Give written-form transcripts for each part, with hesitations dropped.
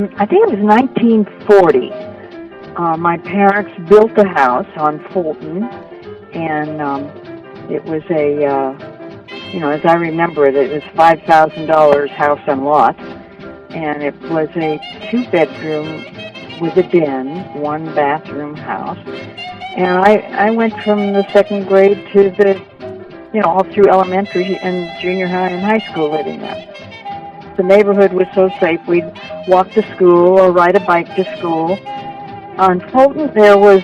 I think it was 1940. My parents built a house on Fulton, and it was as I remember it, it was $5,000 house and lot, and it was a 2-bedroom with a den, 1-bathroom house. And I went from the 2nd grade to all through elementary and junior high and high school living there. The neighborhood was so safe. We'd walk to school or ride a bike to school. On Fulton, there was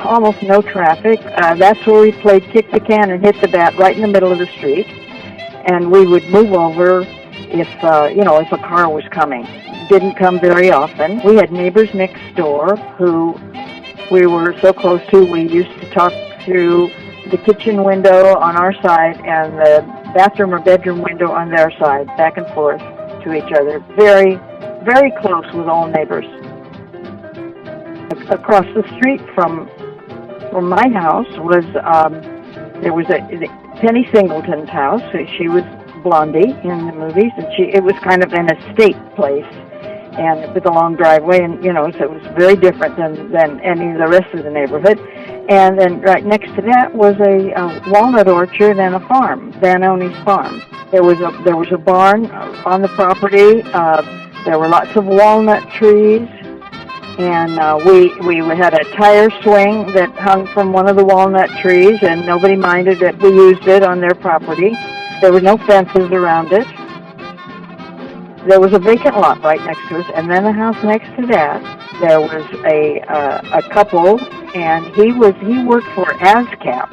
almost no traffic. That's where we played kick the can and hit the bat right in the middle of the street. And we would move over if a car was coming. Didn't come very often. We had neighbors next door who we were so close to. We used to talk through the kitchen window on our side and the bathroom or bedroom window on their side, back and forth to each other. Very, very close with all neighbors. Across the street from my house was there was Penny Singleton's house. She was Blondie in the movies, and it was kind of an estate place, and with a long driveway, and so it was very different than any of the rest of the neighborhood. And then right next to that was a walnut orchard and a farm, Vanoni's farm. There was a barn on the property. There were lots of walnut trees. And we had a tire swing that hung from one of the walnut trees, and nobody minded that we used it on their property. There were no fences around it. There was a vacant lot right next to us, and then the house next to that, there was a couple, and he worked for ASCAP,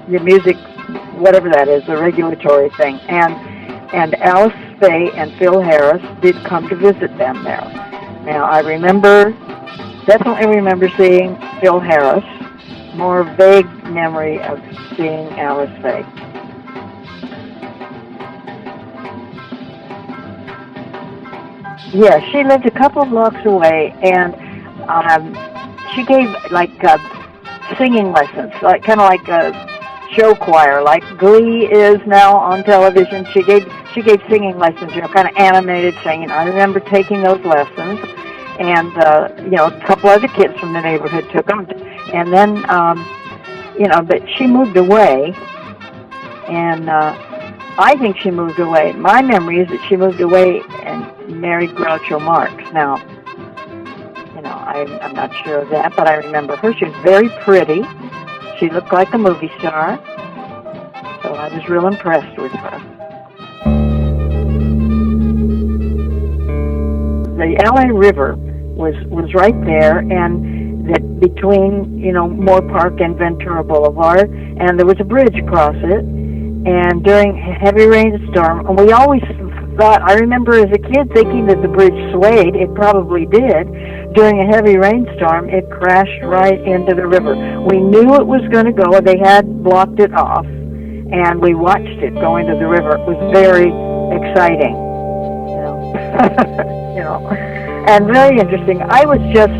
the music, whatever that is, the regulatory thing. And Alice Faye and Phil Harris did come to visit them there. Now, I definitely remember seeing Phil Harris, more vague memory of seeing Alice Faye. Yeah, she lived a couple of blocks away, and she gave, singing lessons, kind of like a show choir, like Glee is now on television. She gave singing lessons, kind of animated singing. I remember taking those lessons, and a couple other kids from the neighborhood took them, and then but she moved away, and I think she moved away. My memory is that she moved away and married Groucho Marx. Now, I'm not sure of that, but I remember her. She was very pretty. She looked like a movie star, so I was real impressed with her. The LA River was right there, and that between Moore Park and Ventura Boulevard, and there was a bridge across it. And during a heavy rainstorm, and we always thought, I remember as a kid thinking that the bridge swayed. It probably did. During a heavy rainstorm, it crashed right into the river. We knew it was going to go. They had blocked it off, and we watched it go into the river. It was very exciting, and very interesting. I was just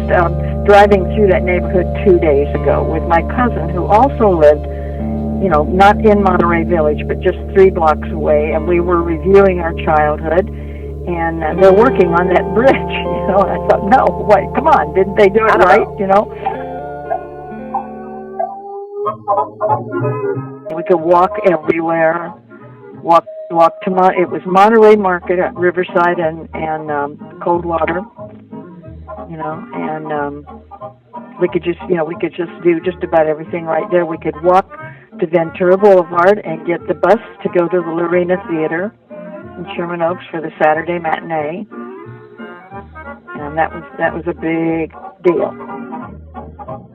driving through that neighborhood 2 days ago with my cousin, who also lived not in Monterey Village, but just 3 blocks away, and we were reviewing our childhood, and they're working on that bridge, and I thought, no, wait, come on, didn't they do it right, We could walk everywhere, walk to, it was Monterey Market at Riverside and Coldwater, and we could just do just about everything right there. We could walk to Ventura Boulevard and get the bus to go to the Lorena Theater in Sherman Oaks for the Saturday matinee, and that was a big deal.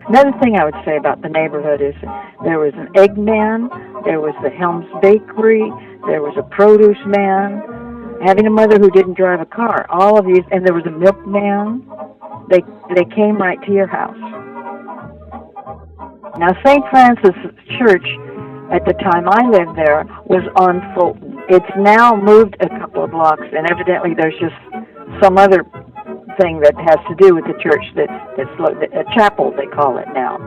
Another thing I would say about the neighborhood is there was an egg man, there was the Helms Bakery, there was a produce man, having a mother who didn't drive a car, all of these, and there was a milkman. They came right to your house. Now, St. Francis Church, at the time I lived there, was on Fulton. It's now moved a couple of blocks, and evidently there's just some other thing that has to do with the church that's a chapel, they call it now.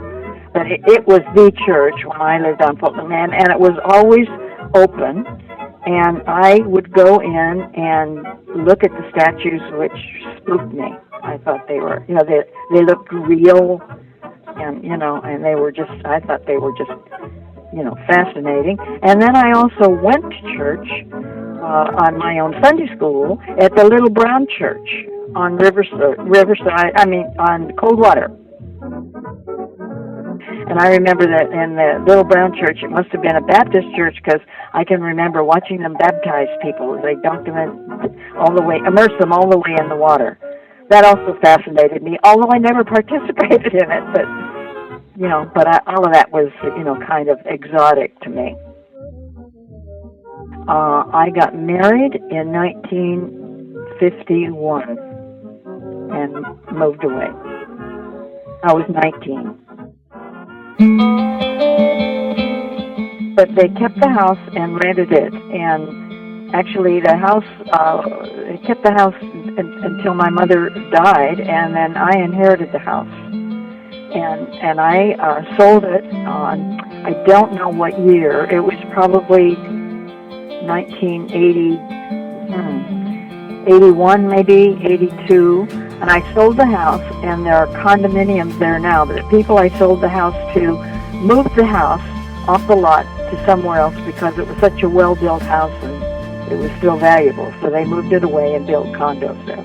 But it was the church when I lived on Fulton, and it was always open, And I would go in and look at the statues, which spooked me. I thought they were, they looked real, and and they were just. I thought they were just, fascinating. And then I also went to church on my own Sunday school at the Little Brown Church on Riverside. On Coldwater. And I remember that in the Little Brown Church, it must have been a Baptist church, because I can remember watching them baptize people as they dunked them in immerse them all the way in the water. That also fascinated me, although I never participated in it. But all of that was, kind of exotic to me. I got married in 1951 and moved away. I was 19. But they kept the house and rented it, and actually they kept the house until my mother died, and then I inherited the house, and I sold it on, I don't know what year, it was probably 1980, 81 maybe, 82, and I sold the house, and there are condominiums there now, but the people I sold the house to moved the house off the lot to somewhere else because it was such a well-built house and it was still valuable, so they moved it away and built condos there.